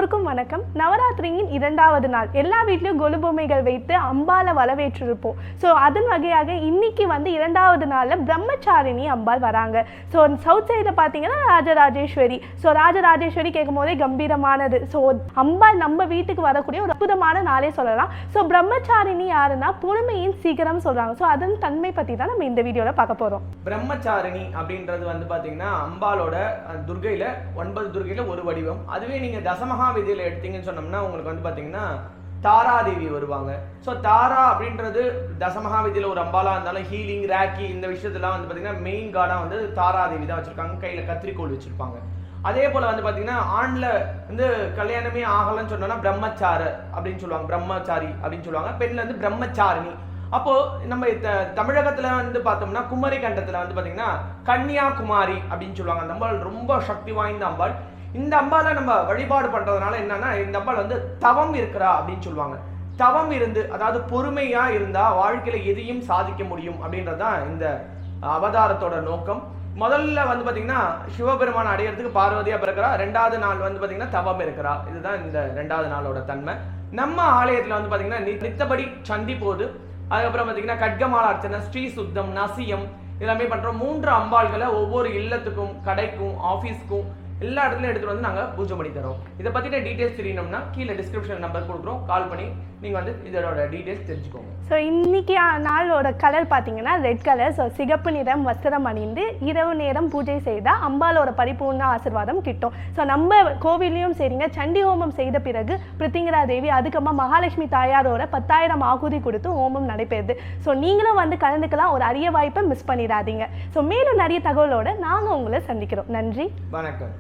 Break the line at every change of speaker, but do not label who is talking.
எல்லோருக்கும் வணக்கம். நவராத்திரியின் 2வது நாள் எல்லா வீட்லயும் கொலு பொம்மைகள் வைத்து அம்பாலை வரவேற்றிருப்போம். ஸோ அதன் வகையாக இன்னைக்கு வந்து 2வது நாளில் பிரம்மச்சாரிணி அம்பாள் வராங்க. ஸோ சவுத் சைடில் பார்த்தீங்கன்னா ராஜராஜேஸ்வரி. ஸோ ராஜராஜேஸ்வரி கேட்கும் போதே கம்பீரமானது. ஸோ அம்பாள் நம்ம வீட்டுக்கு வரக்கூடிய ஒரு அற்புதமான நாளே சொல்லலாம். ஸோ பிரம்மச்சாரிணி யாருன்னா பொறுமையின் சீக்கிரம் சொல்றாங்க. ஸோ அதன் தன்மை பற்றி தான் நம்ம இந்த வீடியோவில் பார்க்க போகிறோம்.
பிரம்மச்சாரிணி அப்படின்றது வந்து பார்த்தீங்கன்னா அம்பாலோட துர்கையில 9 துர்கையில ஒரு வடிவம். அதுவே நீங்க தசமகா விதியில எடுத்தீங்கன்னு சொன்னோம்னா உங்களுக்கு வந்து பாத்தீங்கன்னா தாராதேவி வருவாங்க. ஸோ தாரா அப்படின்றது தசமகா விதியில ஒரு அம்பாலா இருந்தாலும் ஹீலிங் ராக்கி இந்த விஷயத்தெல்லாம் வந்து பாத்தீங்கன்னா மெயின் கார்டா வந்து தாராதேவி தான் வச்சிருக்காங்க. கையில கத்திரிக்கோள் வச்சிருப்பாங்க. அதே போல வந்து பாத்தீங்கன்னா ஆண்ல வந்து கல்யாணமே ஆகலன்னு சொன்னோம்னா பிரம்மச்சார அப்படின்னு சொல்லுவாங்க, பிரம்மச்சாரி அப்படின்னு சொல்லுவாங்க. பெண்ல வந்து பிரம்மச்சாரிணி. அப்போ நம்ம தமிழகத்துல வந்து பார்த்தோம்னா குமரி கண்டத்துல வந்து பாத்தீங்கன்னா கன்னியாகுமாரி அப்படின்னு சொல்லுவாங்க. அந்த அம்பாள் ரொம்ப சக்தி வாய்ந்த அம்பாள். இந்த அம்பாலை நம்ம வழிபாடு பண்றதுனால என்னன்னா இந்த அம்பாள் வந்து தவம் இருக்கிறா அப்படின்னு சொல்லுவாங்க. தவம் இருந்து, அதாவது பொறுமையா இருந்தா வாழ்க்கையில எதையும் சாதிக்க முடியும் அப்படின்றதுதான் இந்த அவதாரத்தோட நோக்கம். முதல்ல வந்து பாத்தீங்கன்னா சிவபெருமான அடையிறதுக்கு பார்வதியா பிறக்கிறா. 2வது நாள் வந்து பாத்தீங்கன்னா தவம் இருக்கிறா. இதுதான் இந்த 2வது நாளோட தன்மை. நம்ம ஆலயத்துல வந்து பாத்தீங்கன்னா நித்தபடி சண்டி போது, அதுக்கப்புறம் பாத்தீங்கன்னா கட்கமால அர்ச்சனை, ஸ்ரீ சுத்தம், நசியம் எல்லாமே பண்றோம். 3 அம்பாள்களை ஒவ்வொரு இல்லத்துக்கும் கடைக்கும் ஆபீஸ்க்கும் எல்லா இடத்துலையும் எடுத்துட்டு வந்து நாங்கள் பூஜை பண்ணி தரோம். இதை பற்றின டீட்டெயில்ஸ் தெரியணும்னா கீழே டிஸ்கிரிப்ஷன் நம்பர் கொடுக்குறோம், கால் பண்ணி நீங்கள் வந்து இதோட டீட்டெயில்ஸ் தெரிஞ்சுக்கோங்க.
ஸோ இன்னைக்கு நாளோட கலர் பார்த்தீங்கன்னா ரெட் கலர். ஸோ சிகப்பு நிறம் வஸ்திரம் அணிந்து இரவு நேரம் பூஜை செய்தால் அம்பாலோட பரிபூர்ண ஆசீர்வாதம் கிட்டும். ஸோ நம்ம கோவிலையும் சரிங்க, சண்டி ஹோமம் செய்த பிறகு பிருத்திங்கரா தேவி அதுக்கப்புறமா மகாலட்சுமி தாயாரோட 10,000 ஆகுதி கொடுத்து ஹோமம் நடைபெறுது. ஸோ நீங்களும் வந்து கலந்துக்கலாம். ஒரு அரிய வாய்ப்பை மிஸ் பண்ணிடாதீங்க. ஸோ மேலும் நிறைய தகவலோட நாங்கள் உங்களை சந்திக்கிறோம். நன்றி,
வணக்கம்.